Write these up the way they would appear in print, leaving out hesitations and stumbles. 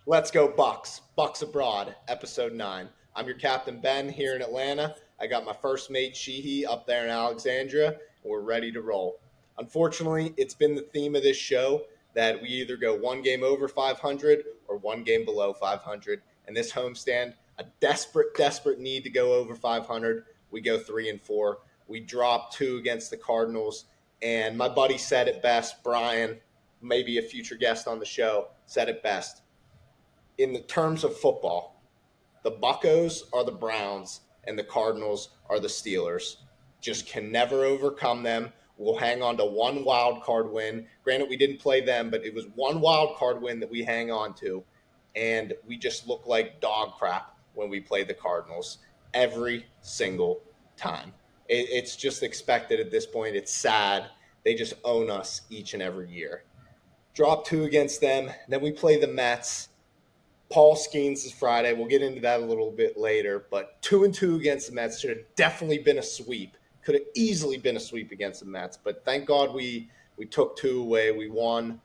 Let's go Bucs. Bucs Abroad, episode 9. I'm your captain Ben here in Atlanta. I got my first mate Sheehy up there in Alexandria, and we're ready to roll. Unfortunately, it's been the theme of this show that we either go one game over 500 or one game below 500. And this homestand, a desperate need to go over 500. We go 3-4. We drop 2 against the Cardinals. And my buddy said it best, Brian, maybe a future guest on the show, said it best. In the terms of football, the Buccos are the Browns and the Cardinals are the Steelers. Just can never overcome them. We'll hang on to one wild card win. Granted, we didn't play them, but it was one wild card win that we hang on to. And we just look like dog crap when we play the Cardinals every single time. It's just expected at this point. It's sad. They just own us each and every year. Drop 2 against them. Then we play the Mets. Paul Skeens is Friday. We'll get into that a little bit later. But 2-2 against the Mets should have definitely been a sweep. Could have easily been a sweep against the Mets. But thank God we took 2 away. We won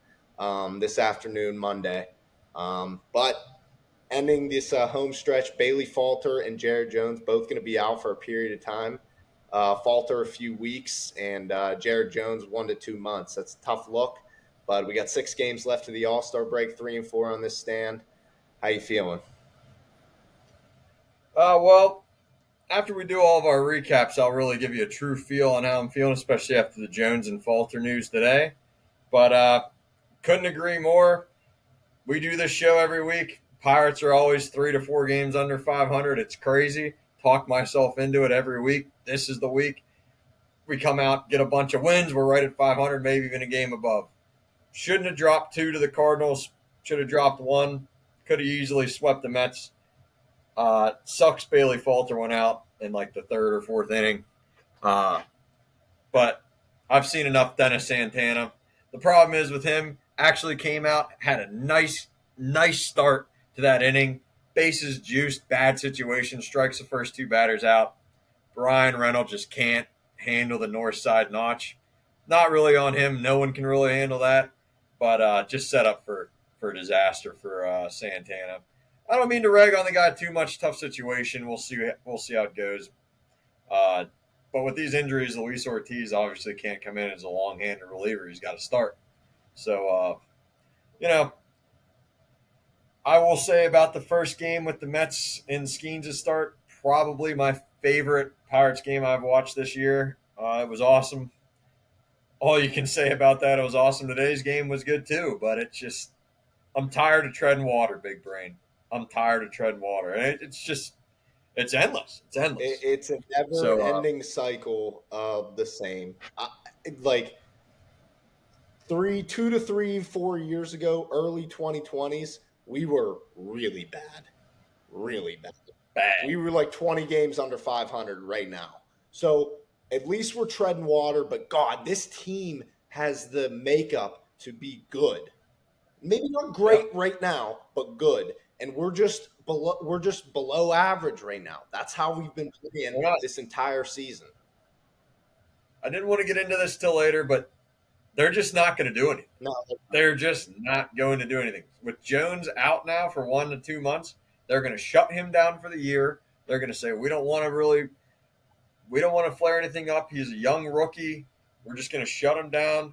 this afternoon, Monday. But ending this home stretch, Bailey Falter and Jared Jones both going to be out for a period of time. Falter a few weeks, and Jared Jones 1 to 2 months. That's a tough look. But we got 6 games left of the All-Star break, 3-4 on this stand. How you feeling? Well, after we do all of our recaps, I'll really give you a true feel on how I'm feeling, especially after the Jones and Falter news today. But couldn't agree more. We do this show every week. Pirates are always 3 to 4 games under 500. It's crazy. Talk myself into it every week. This is the week. We come out, get a bunch of wins. We're right at 500, maybe even a game above. Shouldn't have dropped 2 to the Cardinals. Should have dropped 1. Could have easily swept the Mets. Sucks Bailey Falter went out in like the 3rd or 4th inning. But I've seen enough Dennis Santana. The problem is with him, actually came out, had a nice start to that inning. Bases juiced, bad situation, strikes the first 2 batters out. Brian Reynolds just can't handle the north side notch. Not really on him. No one can really handle that. But just set up for disaster for Santana. I don't mean to rag on the guy too much. Tough situation. We'll see how it goes. But with these injuries, Luis Ortiz obviously can't come in as a long-handed reliever. He's got to start. So, I will say about the first game with the Mets in Skeens' start, probably my favorite Pirates game I've watched this year. It was awesome. All you can say about that, it was awesome. Today's game was good too, but it's just, I'm tired of treading water, big brain. I'm tired of treading water. And it's endless. It's endless. It's a never-ending cycle of the same. Like 2 to 3, 4 years ago, early 2020s, we were really bad. Really bad. We were like 20 games under 500 right now. So at least we're treading water, but God, this team has the makeup to be good. Maybe not great right now, but good. And we're just below average right now. That's how we've been playing this entire season. I didn't want to get into this till later, but they're just not going to do anything. No, they're just not going to do anything. With Jones out now for 1 to 2 months, they're going to shut him down for the year. They're going to say, we don't want to flare anything up. He's a young rookie. We're just going to shut him down.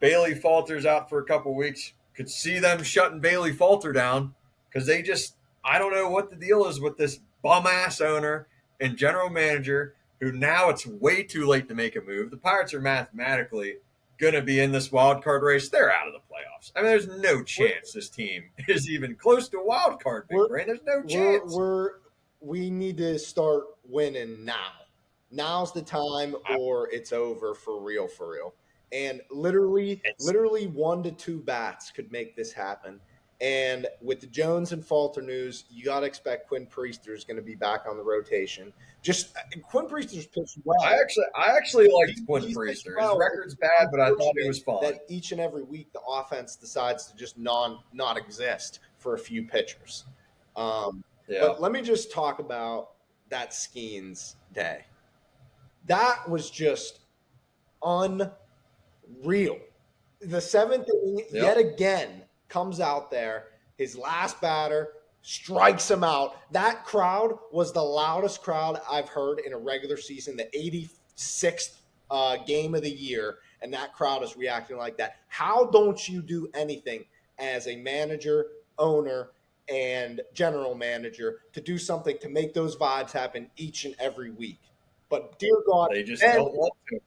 Bailey Falter's out for a couple weeks. Could see them shutting Bailey Falter down because I don't know what the deal is with this bum-ass owner and general manager who now it's way too late to make a move. The Pirates are mathematically going to be in this wild card race. They're out of the playoffs. I mean, there's no chance this team is even close to a wild card, big brain. There's no chance. We need to start winning now. Now's the time or it's over for real. And literally 1 to 2 bats could make this happen. And with the Jones and Falter news, you got to expect Quinn Priester is going to be back on the rotation. Quinn Priester's pitched well. I actually liked Quinn Priester. His record's bad, but I thought he was fine. That each and every week the offense decides to just not exist for a few pitchers. But let me just talk about that Skeens day. That was just unreal. The 7th inning, yet again, comes out there. his last batter, strikes him out. That crowd was the loudest crowd I've heard in a regular season, the 86th game of the year, and that crowd is reacting like that. How don't you do anything as a manager, owner, and general manager to do something to make those vibes happen each and every week? But dear God, They just and don't want to.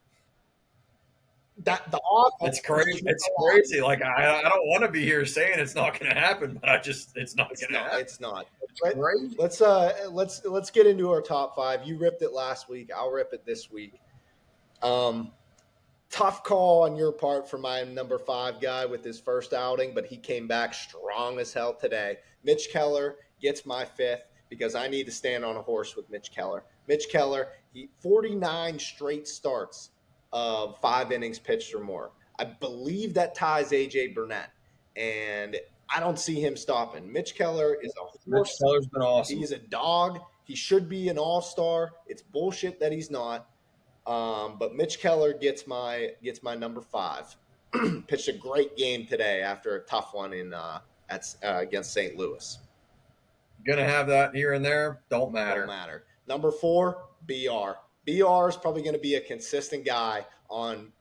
that the offense It's crazy. It's crazy. Like I don't want to be here saying it's not going to happen, but it's not going to happen. It's not. It's crazy. Let's get into our top five. You ripped it last week. I'll rip it this week. Tough call on your part for my number 5 guy with his first outing, but he came back strong as hell today. Mitch Keller gets my 5th because I need to stand on a horse with Mitch Keller. Mitch Keller, 49 straight starts of 5 innings pitched or more. I believe that ties AJ Burnett, and I don't see him stopping. Mitch Keller is a horse. Mitch Keller's been awesome. He's a dog. He should be an all-star. It's bullshit that he's not. But Mitch Keller gets my number 5. Pitched a great game today after a tough one against St. Louis. Gonna have that here and there. Don't matter. Number 4, BR. BR is probably going to be a consistent guy on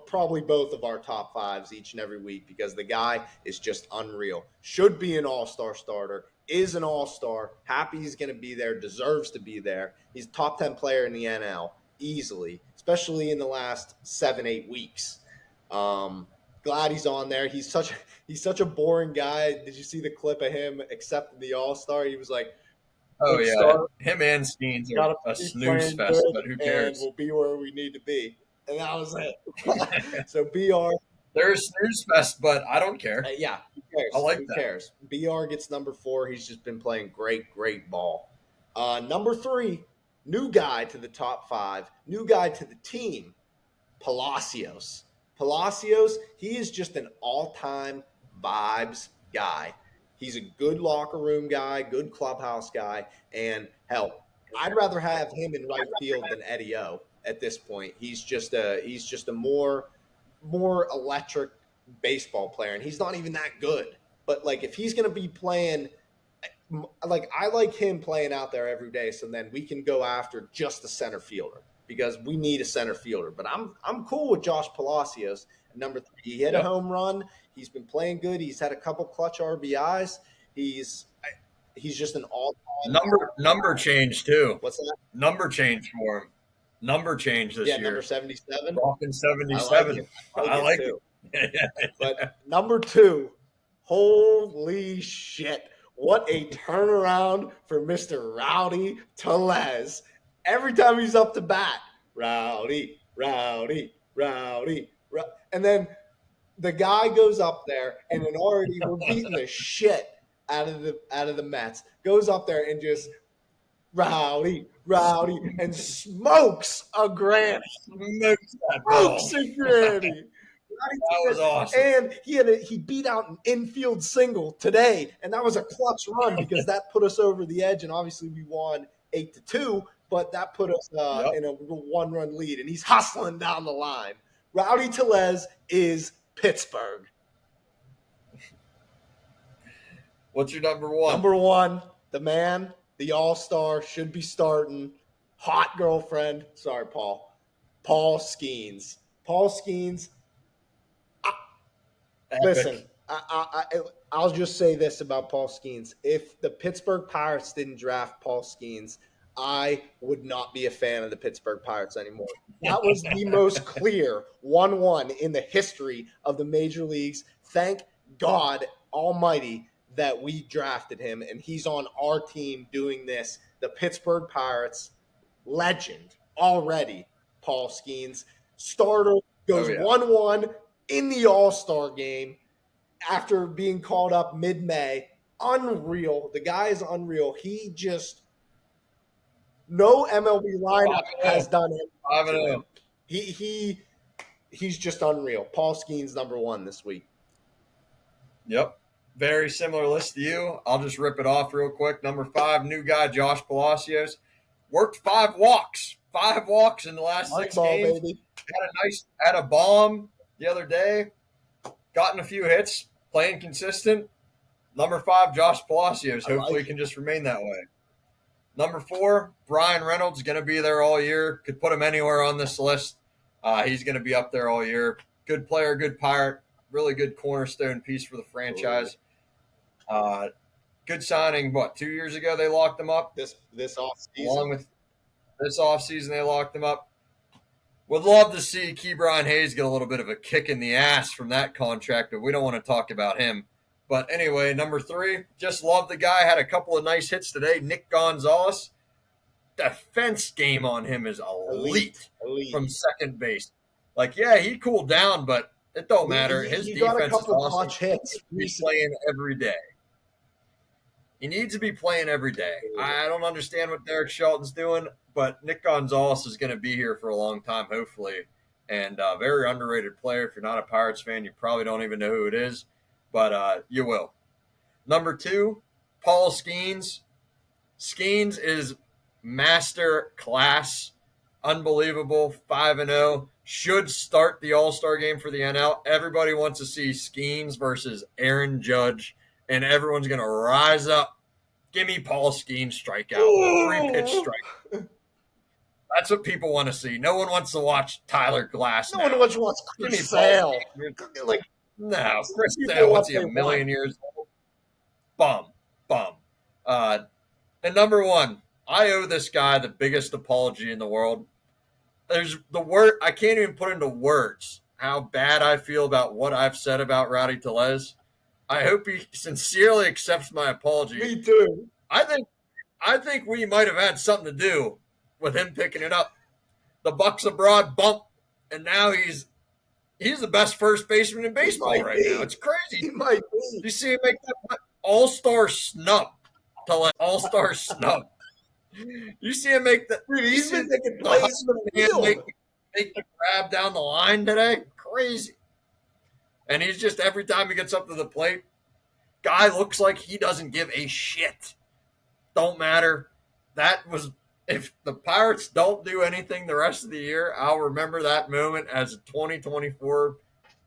probably both of our top 5s each and every week because the guy is just unreal. Should be an all-star starter. Is an all-star. Happy he's going to be there. Deserves to be there. He's a top 10 player in the NL. Easily, especially in the last 7-8 weeks. Glad he's on there. He's such a boring guy. Did you see the clip of him accepting the All-Star? He was like, "Oh yeah, him and Skeens are a snooze fest, but who cares? And we'll be where we need to be." And that was it. So BR, they're a snooze fest, but I don't care. Yeah, who cares? I like who that. Cares? BR gets number 4. He's just been playing great ball. Number 3. New guy to the top 5, new guy to the team, Palacios. He is just an all-time vibes guy. He's a good locker room guy, good clubhouse guy, and hell, I'd rather have him in right field than Eddie O at this point. He's just a more electric baseball player, and he's not even that good. But like if he's going to be playing – like I like him playing out there every day, so then we can go after just a center fielder because we need a center fielder. But I'm cool with Josh Palacios at number 3. He hit a home run. He's been playing good. He's had a couple clutch RBIs. He's just an all-time number change too. What's that? Number change for him. Number change this year. Number 77. Rocking 77. I like it. But number 2, holy shit. What a turnaround for Mr. Rowdy Tellez. Every time he's up to bat, Rowdy. And then the guy goes up there, and then already we're beating the shit out of the Mets. Goes up there and just Rowdy, and smokes a granny. Smokes a granny. That was awesome. And he beat out an infield single today, and that was a clutch run because that put us over the edge, and obviously we won 8-2, but that put us in a 1-run lead, and he's hustling down the line. Rowdy Tellez is Pittsburgh. What's your number 1? Number 1, the man, the all-star, should be starting, hot girlfriend. Sorry, Paul. Paul Skeens. Epic. Listen, I'll just say this about Paul Skeens. If the Pittsburgh Pirates didn't draft Paul Skeens, I would not be a fan of the Pittsburgh Pirates anymore. That was the most clear 1-1 in the history of the major leagues. Thank God almighty that we drafted him, and he's on our team doing this. The Pittsburgh Pirates, legend already, Paul Skeens. Starter, goes 1-1 in the All-Star game after being called up mid-May. Unreal. The guy is unreal. He just – no MLB lineup has done it. 5-0. He's just unreal. Paul Skeens number 1 this week. Yep. Very similar list to you. I'll just rip it off real quick. Number 5, new guy, Josh Palacios. Worked 5 walks. 5 walks in the last 6 games. Baby. Had a bomb the other day. Gotten a few hits. Playing consistent. Number 5, Josh Palacios. I Hopefully, like he can just remain that way. Number 4, Brian Reynolds, going to be there all year. Could put him anywhere on this list. He's going to be up there all year. Good player, good Pirate, really good cornerstone piece for the franchise. Good signing. What, 2 years ago they locked him up? this off season. Along with this offseason, they locked him up. Would love to see Ke'Bryan Hayes get a little bit of a kick in the ass from that contract, but we don't want to talk about him. But anyway, number 3, just love the guy. Had a couple of nice hits today. Nick Gonzalez. Defense game on him is elite. From second base. Like, yeah, he cooled down, but it don't matter. His he defense got a couple is awesome. clutch hits. He's playing every day. He needs to be playing every day. I don't understand what Derek Shelton's doing, but Nick Gonzalez is going to be here for a long time, hopefully. And a very underrated player. If you're not a Pirates fan, you probably don't even know who it is, but you will. Number 2, Paul Skeens. Skeens is master class, unbelievable, 5-0. Should start the All-Star game for the NL. Everybody wants to see Skeens versus Aaron Judge, and everyone's going to rise up. Give me Paul Skeens strikeout, 3-pitch strike. That's what people want to see. No one wants to watch Tyler Glass. No one wants to watch Chris Sale. Like, no, Chris Sale, what's he, a million years old? Bum. And number 1, I owe this guy the biggest apology in the world. There's the word, I can't even put into words how bad I feel about what I've said about Rowdy Tellez. I hope he sincerely accepts my apology. Me too. I think we might have had something to do with him picking it up. The Bucs abroad bump, and now he's the best first baseman in baseball right now. It's crazy. He might be. You see him make that all-star snub. All-star snub. You see him make that. Dude, he's been taking plays in the field. Make the grab down the line today. Crazy. And he's just, every time he gets up to the plate, guy looks like he doesn't give a shit. Don't matter. If the Pirates don't do anything the rest of the year, I'll remember that moment as a 2024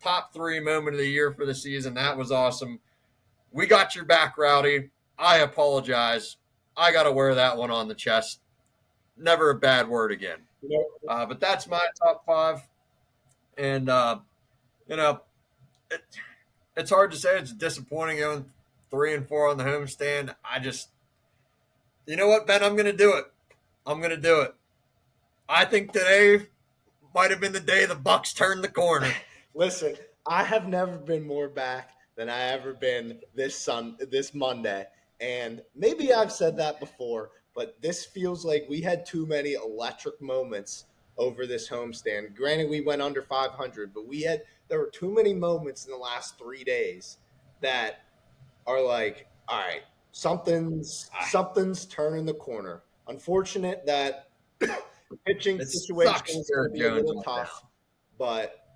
top 3 moment of the year for the season. That was awesome. We got your back, Rowdy. I apologize. I got to wear that one on the chest. Never a bad word again. But that's my top 5. And, it's hard to say. It's disappointing going 3-4 on the homestand. You know what, Ben? I'm going to do it. I think today might have been the day the Bucs turned the corner. Listen, I have never been more back than I ever been this Monday. And maybe I've said that before, but this feels like we had too many electric moments over this homestand. Granted, we went under 500, but there were too many moments in the last 3 days that are like, all right, something's turning the corner. Unfortunate that pitching situation is going to be a little tough, but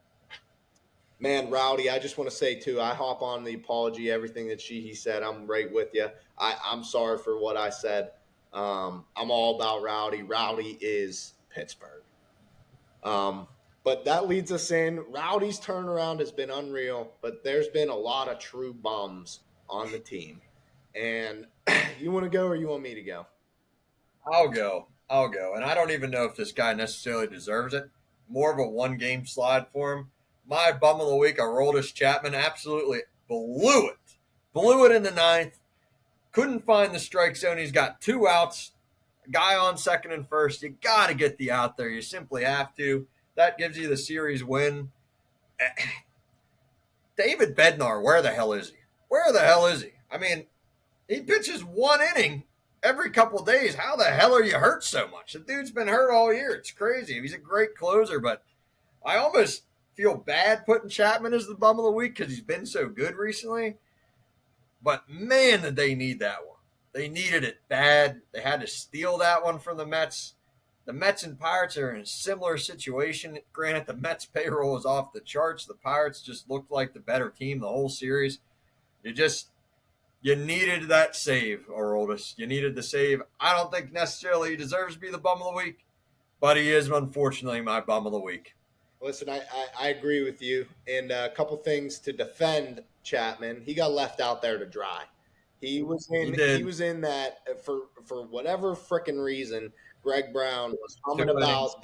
man, Rowdy, I just want to say too, I hop on the apology, everything that he said, I'm right with you. I'm sorry for what I said. I'm all about Rowdy. Rowdy is Pittsburgh. But that leads us in. Rowdy's turnaround has been unreal, but there's been a lot of true bums on the team. And you want to go or you want me to go? I'll go. And I don't even know if this guy necessarily deserves it. More of a one-game slide for him. My bum of the week, Aroldis Chapman, absolutely blew it. Blew it in the 9th. Couldn't find the strike zone. He's got 2 outs. A guy on second and first. You got to get the out there. You simply have to. That gives you the series win. David Bednar, where the hell is he? I mean, he pitches 1 inning every couple of days. How the hell are you hurt so much? The dude's been hurt all year. It's crazy. He's a great closer, but I almost feel bad putting Chapman as the bum of the week because he's been so good recently. But man, did they need that one. They needed it bad. They had to steal that one from the Mets. The Mets and Pirates are in a similar situation. Granted, the Mets payroll is off the charts. The Pirates just looked like the better team the whole series. You needed that save, Aroldis. You needed the save. I don't think necessarily he deserves to be the bum of the week, but he is, unfortunately, my bum of the week. Listen, I agree with you. And a couple things to defend Chapman. He got left out there to dry. He He did was in that for whatever frickin' reason. Greg Brown was humming 2 innings. about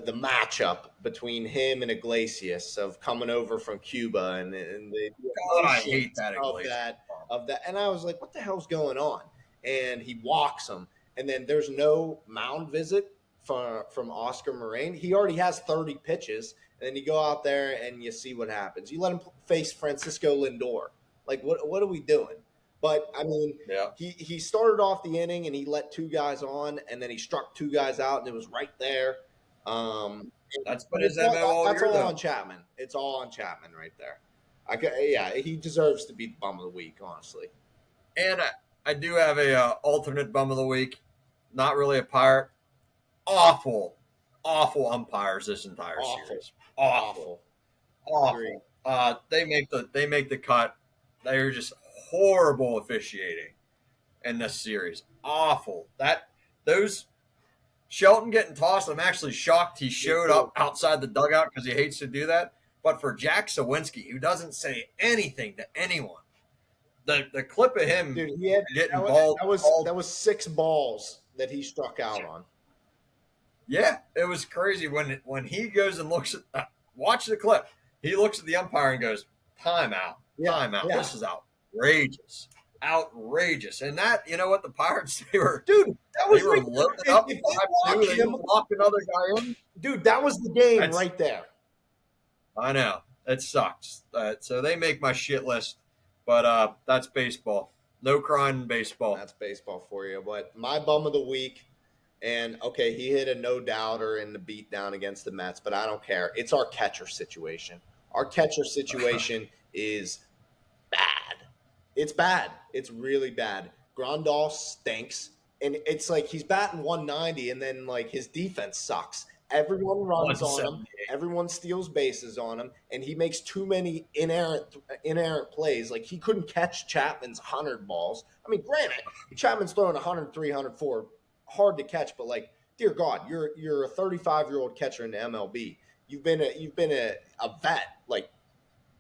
the matchup between him and Iglesias of coming over from Cuba and the God, I hate emotions that Iglesias. of that. And I was like, what the hell's going on? And he walks him, and then there's no mound visit from Oscar Moraine. He already has 30 pitches, and then you go out there and you see what happens. You let him face Francisco Lindor. Like, what are we doing? But I mean, Yeah, he started off the inning and he let two guys on, and then he struck two guys out, and it was right there. that's But been his MO all that's year, all on though. Chapman. It's all on Chapman right there. Yeah, he deserves to be the bum of the week, honestly. And I do have a alternate bum of the week. Not really a Pirate. Awful, awful umpires this entire Awful, series. Awful, awful. Agree. awful. They make the cut. They're just horrible officiating in this series. Awful. Those Shelton getting tossed. I'm actually shocked he showed up outside the dugout because he hates to do that. But for Jack Sawinski, who doesn't say anything to anyone, the clip of him Dude, he had getting balled, that was six balls that he struck out on. yeah, it was crazy when he goes and looks at watch the clip. He looks at the umpire and goes, "Timeout, Yeah, timeout. yeah. This is outrageous, outrageous." And that, you know what, the Pirates they were Dude, that was they were right loaded there. up If they 5-2. block They him, didn't lock another guy in. dude, that was the game That's right there. I know it sucks. So they make my shit list, but that's baseball. No crying in baseball. That's baseball for you. But my bum of the week, and okay, he hit a no doubter in the beatdown against the Mets, but I don't care. It's our catcher situation. Our catcher situation is bad. It's bad. It's really bad. Grandal stinks. And it's like he's batting 190 and then like his defense sucks. Everyone runs on him. 178. Everyone steals bases on him, and he makes too many inerrant plays. Like he couldn't catch Chapman's 100 balls. I mean, granted, Chapman's throwing 103, 104, hard to catch, but like, dear God, you're a 35-year-old catcher in the MLB. You've been a vet. Like,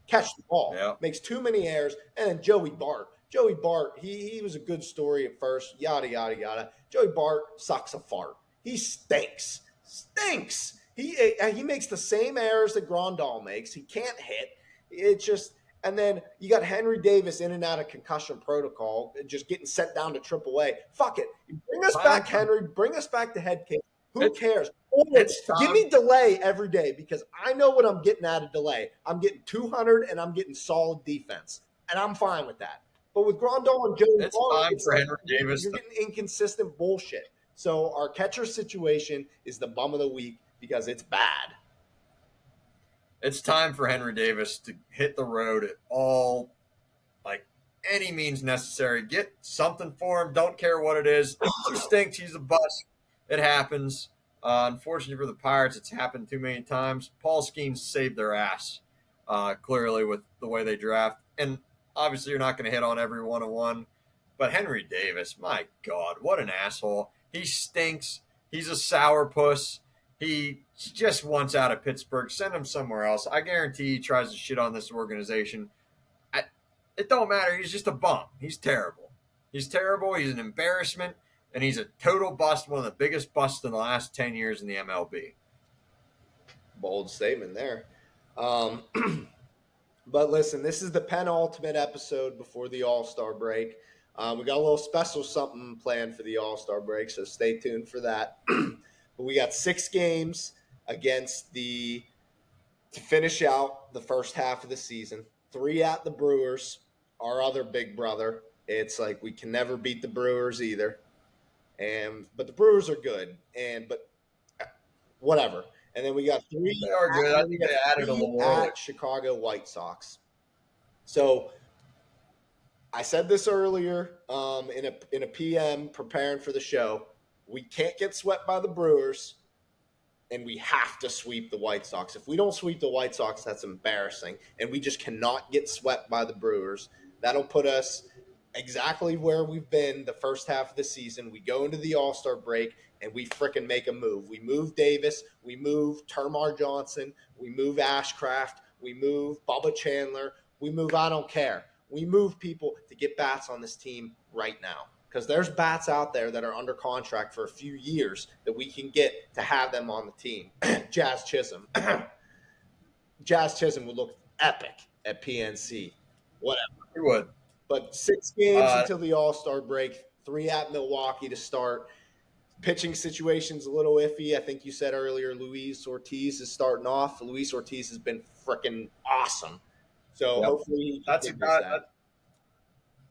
catch the ball. Yeah. Makes too many errors. And then Joey Bart. Joey Bart, he was a good story at first, yada, yada, yada. Joey Bart sucks a fart. He stinks. Stinks. He makes the same errors that Grandal makes. He can't hit. It's just, and then you got Henry Davis in and out of concussion protocol, just getting sent down to AAA. Fuck it. Bring us back, Henry. Bring us back to head case. Who cares? It's Give me delay every day because I know what I'm getting out of delay. I'm getting 200 and I'm getting solid defense, and I'm fine with that. But with Grandal and Joey It's Bart, time it's for like Henry Davis. you're getting inconsistent bullshit. So our catcher situation is the bum of the week because it's bad. It's time for Henry Davis to hit the road at all, like any means necessary. Get something for him. Don't care what it is. He stinks. He's a bust. It happens. Unfortunately for the Pirates, it's happened too many times. Paul Skeens saved their ass, clearly, with the way they draft. And obviously, you're not going to hit on every 101. But Henry Davis, my God, what an asshole. He stinks. He's a sourpuss. He just wants out of Pittsburgh. Send him somewhere else. I guarantee he tries to shit on this organization. It don't matter. He's just a bum. He's terrible. He's terrible. He's an embarrassment. And he's a total bust, one of the biggest busts in the last 10 years in the MLB. Bold statement there. But listen, this is the penultimate episode before the All-Star break. We got a little special something planned for the All-Star break, so stay tuned for that. But we got 6 games to finish out the first half of the season. 3 at the Brewers, our other big brother. It's like we can never beat the Brewers either. But the Brewers are good, but whatever. And then we got 3. They are good. I think they added a little early. At Chicago White Sox. So I said this earlier in a PM preparing for the show. We can't get swept by the Brewers, and we have to sweep the White Sox. If we don't sweep the White Sox, that's embarrassing. And we just cannot get swept by the Brewers. That'll put us exactly where we've been the first half of the season. We go into the All-Star break, and we fricking make a move. We move Davis. We move Termar Johnson. We move Ashcraft. We move Bubba Chandler. We move I don't care. We move people to get bats on this team right now because there's bats out there that are under contract for a few years that we can get to have them on the team. Jazz Chisholm. Jazz Chisholm would look epic at PNC. Whatever. He would. But 6 games Uh, until the All-Star break, 3 at Milwaukee to start. Pitching situation's a little iffy. I think you said earlier Luis Ortiz is starting off. Luis Ortiz has been freaking awesome. So yep. hopefully he That's a continues guy.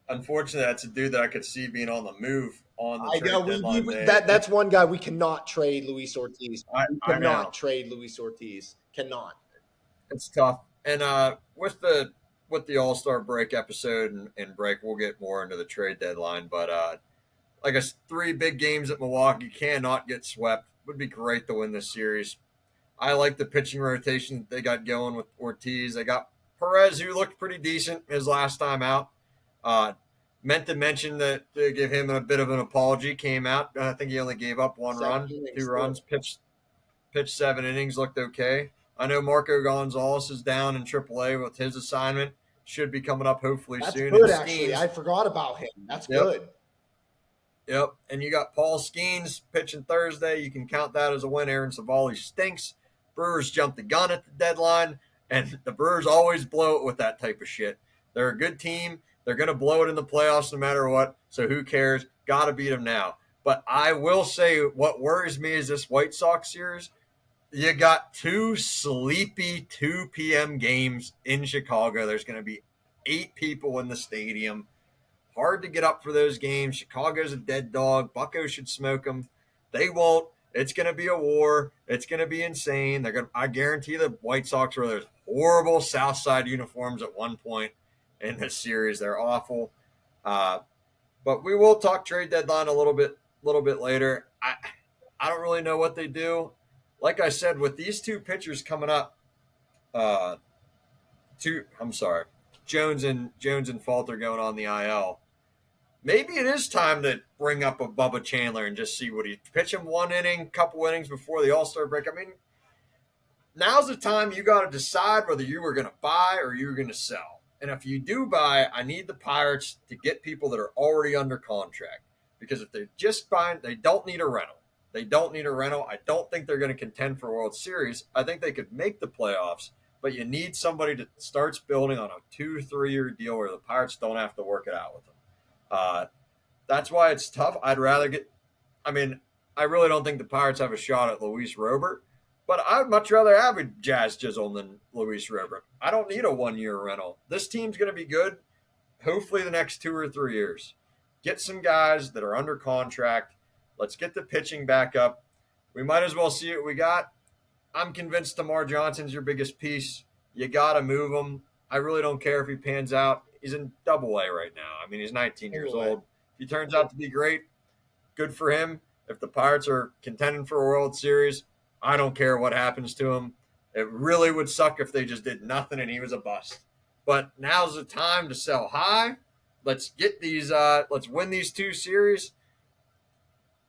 Unfortunately, that's a dude that I could see being on the move on the I know trade deadline day. that's one guy we cannot trade, Luis Ortiz. We I know. cannot trade Luis Ortiz. Cannot. It's tough. And with the All Star break episode and break, we'll get more into the trade deadline. But like I said, 3 big games at Milwaukee cannot get swept. Would be great to win this series. I like the pitching rotation that they got going with Ortiz. They got Perez, who looked pretty decent his last time out. Meant to mention that to give him a bit of an apology. Came out. I think he only gave up 1 run, 2 runs. Pitched 7 innings. Looked okay. I know Marco Gonzalez is down in AAA with his assignment. Should be coming up hopefully That's soon. good, actually. I forgot about him. That's good. Yep. And you got Paul Skeens pitching Thursday. You can count that as a win. Aaron Savali stinks. Brewers jumped the gun at the deadline, and the Brewers always blow it with that type of shit. They're a good team. They're going to blow it in the playoffs no matter what, so who cares? Got to beat them now. But I will say what worries me is this White Sox series. You got 2 sleepy 2 p.m. games in Chicago. There's going to be 8 people in the stadium. Hard to get up for those games. Chicago's a dead dog. Bucco should smoke them. They won't. It's going to be a war. It's going to be insane. I guarantee the White Sox wear those horrible South Side uniforms at one point in this series. They're awful. But we will talk trade deadline a little bit later. I don't really know what they do. Like I said, with these 2 pitchers coming up, Jones and Falter going on the IL. Maybe it is time to bring up a Bubba Chandler and just see what he pitch him 1 inning, couple innings before the All-Star break. I mean, now's the time you got to decide whether you were going to buy or you were going to sell. And if you do buy, I need the Pirates to get people that are already under contract, because if they're just buying, they don't need a rental. I don't think they're going to contend for a World Series. I think they could make the playoffs, but you need somebody that starts building on a 2-3 year deal where the Pirates don't have to work it out with them. That's why it's tough. I really don't think the Pirates have a shot at Luis Robert, but I'd much rather have a Jazz Chisholm than Luis Robert. I don't need a 1-year rental. This team's going to be good, hopefully the next 2 or 3 years. Get some guys that are under contract. Let's get the pitching back up. We might as well see what we got. I'm convinced Tamar Johnson's your biggest piece. You got to move him. I really don't care if he pans out. He's in Double-A right now. I mean, he's 19 years old. If he turns out to be great, good for him. If the Pirates are contending for a World Series, I don't care what happens to him. It really would suck if they just did nothing and he was a bust. But now's the time to sell high. Let's get these. Let's win these 2 series.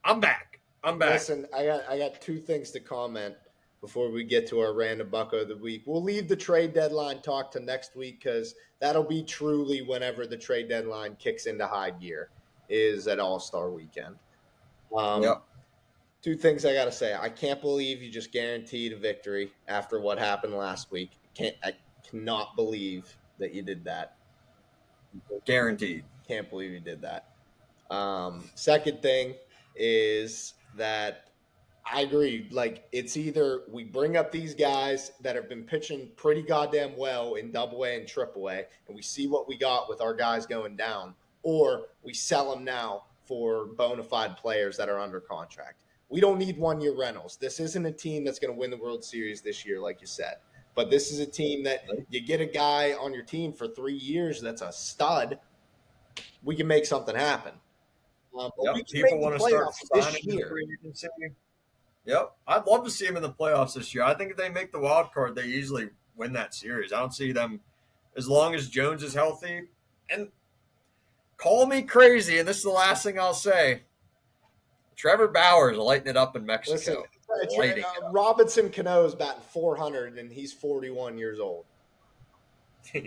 I'm back. Listen, I got 2 things to comment before we get to our random Bucko of the week. We'll leave the trade deadline talk to next week because that'll be truly whenever the trade deadline kicks into high gear, is at All-Star weekend. Yep. 2 things I got to say. I can't believe you just guaranteed a victory after what happened last week. I cannot believe that you did that. Guaranteed. Can't believe you did that. Second thing is that I agree. Like, it's either we bring up these guys that have been pitching pretty goddamn well in Double-A and Triple-A, and we see what we got with our guys going down, or we sell them now for bona fide players that are under contract. We don't need 1-year rentals. This isn't a team that's going to win the World Series this year, like you said. But this is a team that you get a guy on your team for 3 years that's a stud, we can make something happen. People want to start signing this year. Yep. I'd love to see him in the playoffs this year. I think if they make the wild card, they easily win that series. I don't see them, as long as Jones is healthy. And call me crazy, and this is the last thing I'll say. Trevor Bauer is lighting it up in Mexico. Listen, Robinson Cano is batting .400, and he's 41 years old.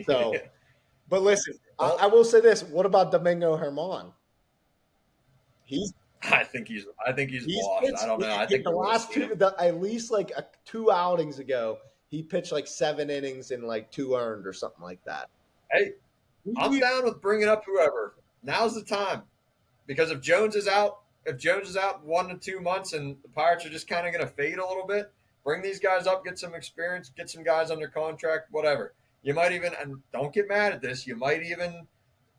So But listen, Don't. I will say this: what about Domingo Herman? He's I think he's he's washed. I pitched don't know. I think the they're last risking two, him. at least like two outings ago. He pitched like 7 innings and like two earned or something like that. Hey, I'm He- down with bringing up whoever. Now's the time because if Jones is out 1 to 2 months, and the Pirates are just kind of going to fade a little bit, bring these guys up, get some experience, get some guys under contract, whatever. You might even, and don't get mad at this, you might even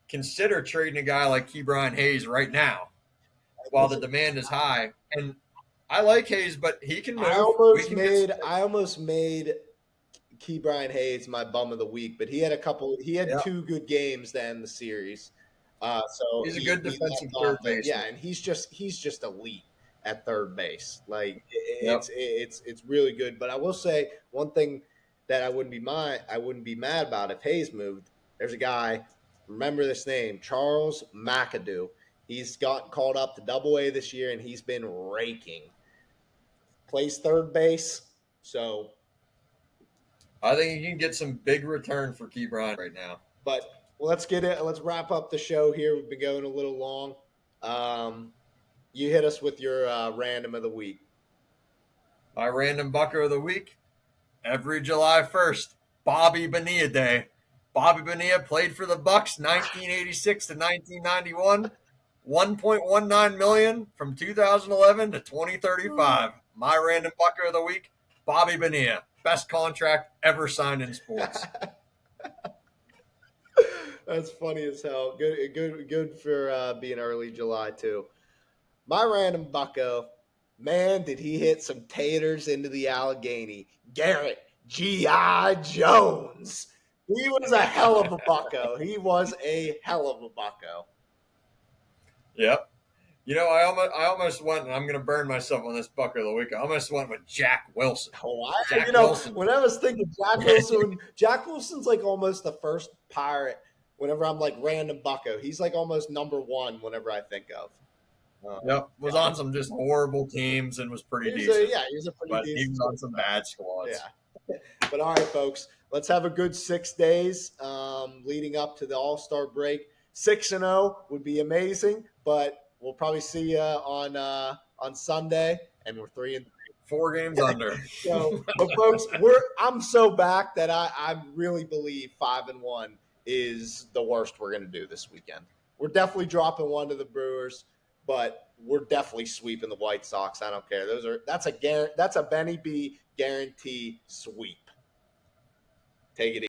consider trading a guy like Ke'Bryan Hayes right now while the listen, demand is high. And I like Hayes, but he can I move. We almost can get some. made I almost made Key Brian Hayes my bum of the week, but he had a couple. He had Yeah, two good games to end the series, so he's a good he defensive left off third the yeah, baseman. and he's just elite at third base. Like Yep. it's really good. But I will say one thing that I wouldn't be mad about if Hayes moved. There's a guy. Remember this name, Charles McAdoo. He's gotten called up to Double A this year, and he's been raking. Plays third base, so I think you can get some big return for Ke'Bryan right now. but let's get it. Let's wrap up the show here. We've been going a little long. You hit us with your random of the week. My random bucker of the week, every July 1st, Bobby Bonilla Day. Bobby Bonilla played for the Bucs 1986 to 1991, 1.19 million from 2011 to 2035. My random bucker of the week, Bobby Bonilla. Best contract ever signed in sports. That's funny as hell. Good for being early July too. My random bucko, man, did he hit some taters into the Allegheny? Garrett G.I. Jones. He was a hell of a bucko. He was a hell of a bucko. Yep. I almost went, and I'm going to burn myself on this bucker of the week. I almost went with Jack Wilson. Oh, Jack Wilson. when I was thinking Jack Wilson's like almost the first pirate. Whenever I'm like random bucko, he's like almost number one. Whenever I think of, Yep. Was yeah. on some just horrible teams and was pretty He decent. was a pretty But he decent was on some quarterback. bad squads. Yeah. But all right, folks, let's have a good 6 days leading up to the All-Star break. 6-0 would be amazing, but we'll probably see you on Sunday, and we're 3-3. 4 games under. So, but folks, I'm so back that I really believe 5-1 is the worst we're going to do this weekend. We're definitely dropping one to the Brewers, but we're definitely sweeping the White Sox. I don't care. That's a Benny B guarantee sweep. Take it easy.